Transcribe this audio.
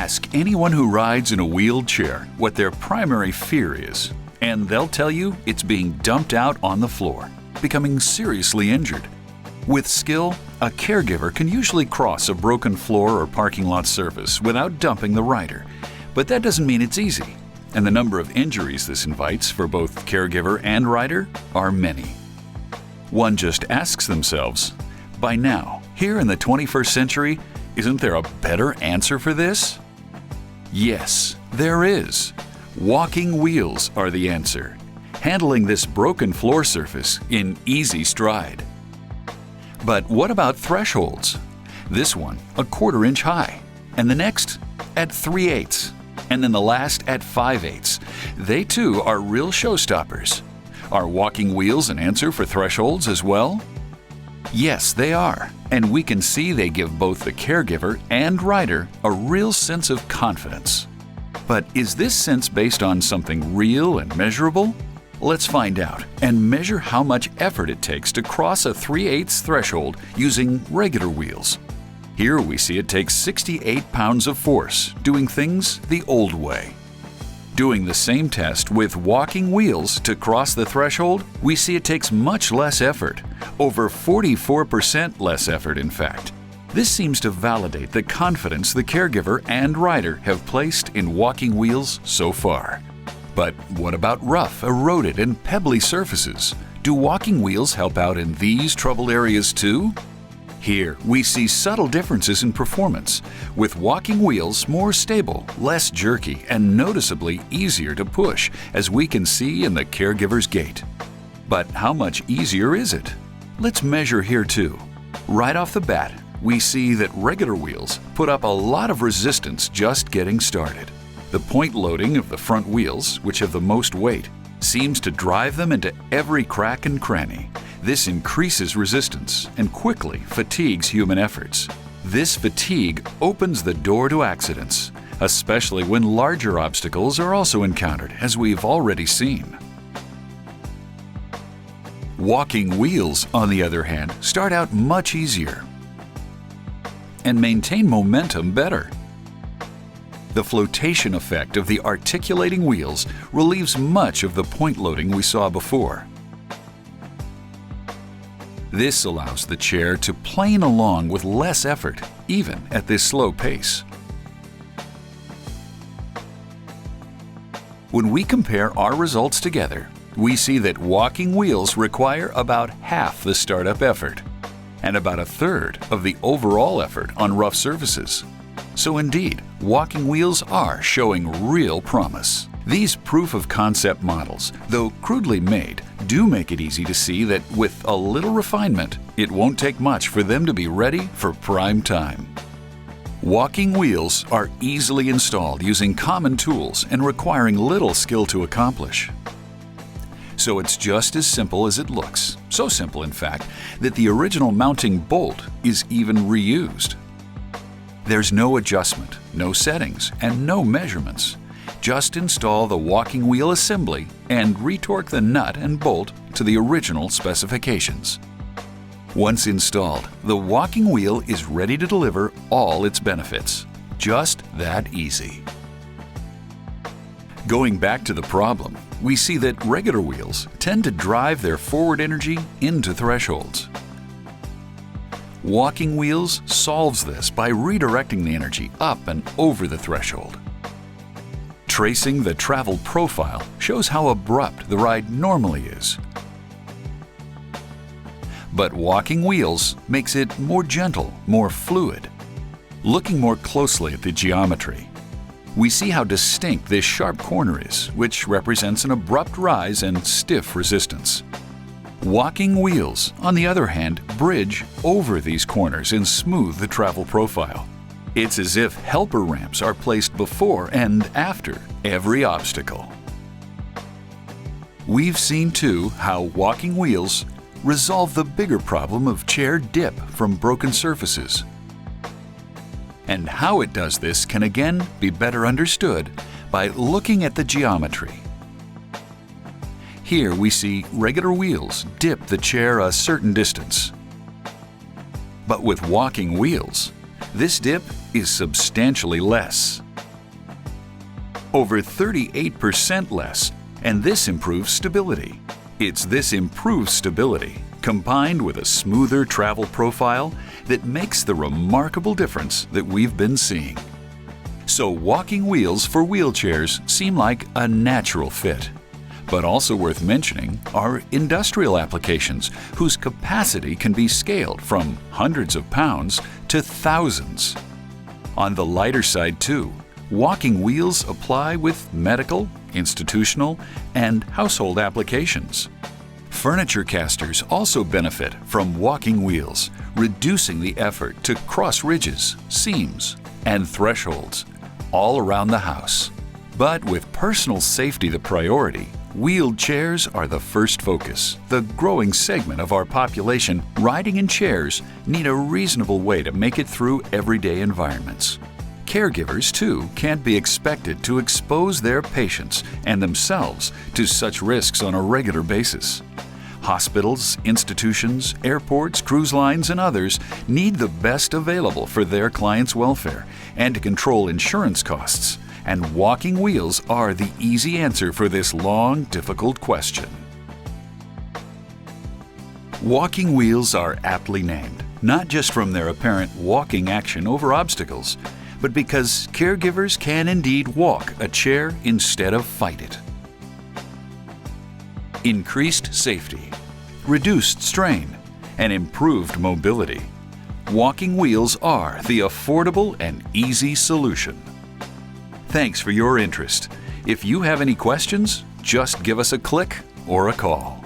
Ask anyone who rides in a wheeled chair what their primary fear is, and they'll tell you it's being dumped out on the floor, becoming seriously injured. With skill, a caregiver can usually cross a broken floor or parking lot surface without dumping the rider, but that doesn't mean it's easy, and the number of injuries this invites for both caregiver and rider are many. One just asks themselves, by now, here in the 21st century, isn't there a better answer for this? Yes, there is. Walking wheels are the answer, handling this broken floor surface in easy stride. But what about thresholds? This one a 1/4 inch high, and the next at 3/8, and then the last at 5/8. They too are real showstoppers. Are walking wheels an answer for thresholds as well? Yes, they are, and we can see they give both the caregiver and rider a real sense of confidence. But is this sense based on something real and measurable? Let's find out and measure how much effort it takes to cross a 3/8 threshold using regular wheels. Here we see it takes 68 pounds of force, doing things the old way. Doing the same test with walking wheels to cross the threshold, we see it takes much less effort, over 44% less effort in fact. This seems to validate the confidence the caregiver and rider have placed in walking wheels so far. But what about rough, eroded, and pebbly surfaces? Do walking wheels help out in these troubled areas too? Here, we see subtle differences in performance, with walking wheels more stable, less jerky, and noticeably easier to push, as we can see in the caregiver's gait. But how much easier is it? Let's measure here too. Right off the bat, we see that regular wheels put up a lot of resistance just getting started. The point loading of the front wheels, which have the most weight, seems to drive them into every crack and cranny. This increases resistance and quickly fatigues human efforts. This fatigue opens the door to accidents, especially when larger obstacles are also encountered, as we've already seen. Walking wheels, on the other hand, start out much easier and maintain momentum better. The flotation effect of the articulating wheels relieves much of the point loading we saw before. This allows the chair to plane along with less effort, even at this slow pace. When we compare our results together, we see that walking wheels require about half the startup effort and about 1/3 of the overall effort on rough surfaces. So indeed, walking wheels are showing real promise. These proof-of-concept models, though crudely made, do make it easy to see that with a little refinement, it won't take much for them to be ready for prime time. Walking wheels are easily installed using common tools and requiring little skill to accomplish. So it's just as simple as it looks, so simple in fact that the original mounting bolt is even reused. There's no adjustment, no settings, and no measurements. Just install the walking wheel assembly and retorque the nut and bolt to the original specifications. Once installed, the walking wheel is ready to deliver all its benefits. Just that easy. Going back to the problem, we see that regular wheels tend to drive their forward energy into thresholds. Walking wheels solves this by redirecting the energy up and over the threshold. Tracing the travel profile shows how abrupt the ride normally is. But walking wheels makes it more gentle, more fluid. Looking more closely at the geometry, we see how distinct this sharp corner is, which represents an abrupt rise and stiff resistance. Walking wheels, on the other hand, bridge over these corners and smooth the travel profile. It's as if helper ramps are placed before and after every obstacle. We've seen too how walking wheels resolve the bigger problem of chair dip from broken surfaces. And how it does this can again be better understood by looking at the geometry. Here we see regular wheels dip the chair a certain distance. But with walking wheels, this dip is substantially less. over 38% less, and this improves stability. It's this improved stability, combined with a smoother travel profile, that makes the remarkable difference that we've been seeing. So walking wheels for wheelchairs seem like a natural fit. But also worth mentioning are industrial applications whose capacity can be scaled from hundreds of pounds to thousands. On the lighter side too, walking wheels apply with medical, institutional, and household applications. Furniture casters also benefit from walking wheels, reducing the effort to cross ridges, seams, and thresholds all around the house. But with personal safety the priority, wheeled chairs are the first focus. The growing segment of our population riding in chairs need a reasonable way to make it through everyday environments. Caregivers, too, can't be expected to expose their patients and themselves to such risks on a regular basis. Hospitals, institutions, airports, cruise lines, and others need the best available for their clients' welfare and to control insurance costs. And walking wheels are the easy answer for this long, difficult question. Walking wheels are aptly named, not just from their apparent walking action over obstacles, but because caregivers can indeed walk a chair instead of fight it. Increased safety, reduced strain, and improved mobility. Walking wheels are the affordable and easy solution. Thanks for your interest. If you have any questions, just give us a click or a call.